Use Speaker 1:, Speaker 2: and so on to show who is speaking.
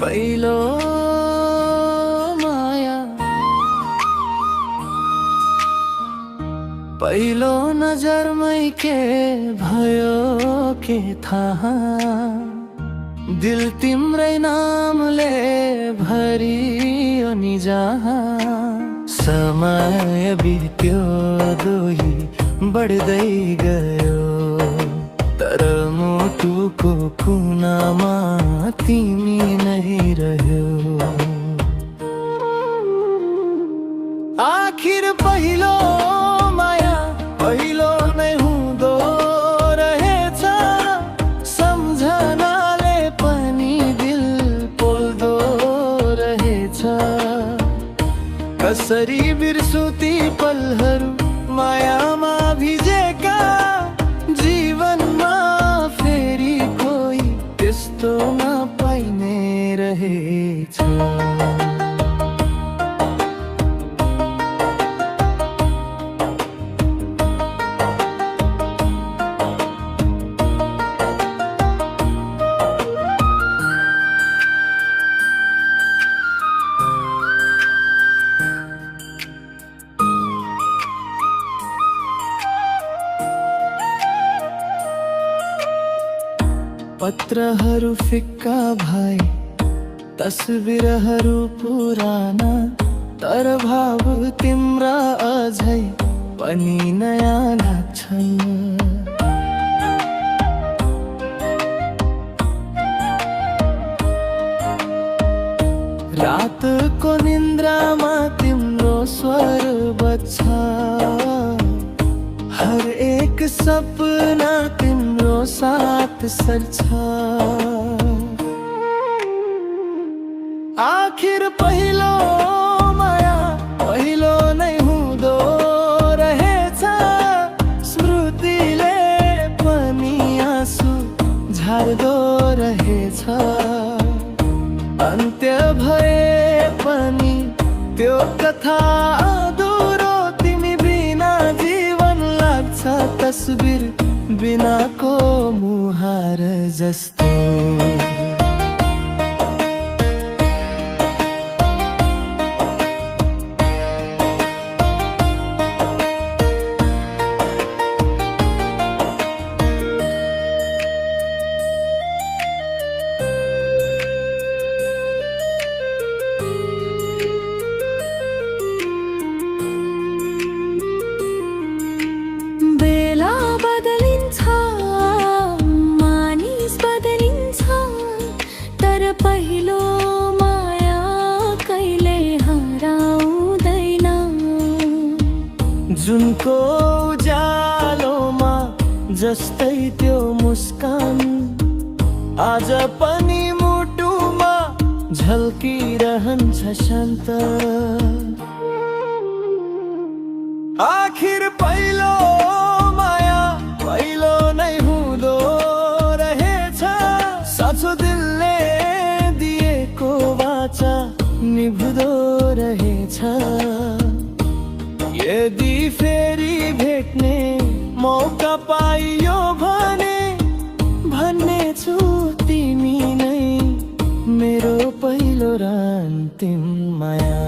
Speaker 1: पहिलो माया पहिलो नजरमै के भयो के थाहा दिल तिम्रै नामले भरियो नि जहाँ समय बित्यो दोही बढ्दै गयो तर मुटुको कुनामा तिमी नै रह्यो आखिर पहिलो माया पहिलो नै हुँदो रहेछ सम्झनाले पनि दिल पोल्दो रहेछ कसरी बिर्सु ती पलहरू मायामा भिजेका जीवनमा फेरि कोही त्यस्तो नपाइने रहेछ पत्रहरू फिक्का भए तस्बिरहरू पुराना तर भाव तिम्रा अझै पनि नयाँ लाग्छन् रातको निन्द्रामा तिम्रो स्वर बज्छ हर एक सपना तिम्रो साथ सर्छ आखिर पहिलो माया पहिलो नै हुँदो रहेछ स्मृतिले पनि आँसु झार्दो रहेछ अन्त्य भए पनि त्यो कथा अधुरो तिमी बिना जीवन लाग्छ तस्बिर बिनाको मुहार जस्तो
Speaker 2: पहिलो माया कहिले हराउँदैन
Speaker 1: जुनको उज्यालोमा जस्तै त्यो मुस्कान आज पनि मुटुमा झल्किरहन्छ शान्त आखिर पहिलो माया पहिलो नै हुँदो रहेछ साँचो दिलले दिएको वाचा निभुदो रहेछ यदि फेरि भेट्ने मौका पाइयो भने भन्नेछु तिमी नै मेरो पहिलो र अन्तिम माया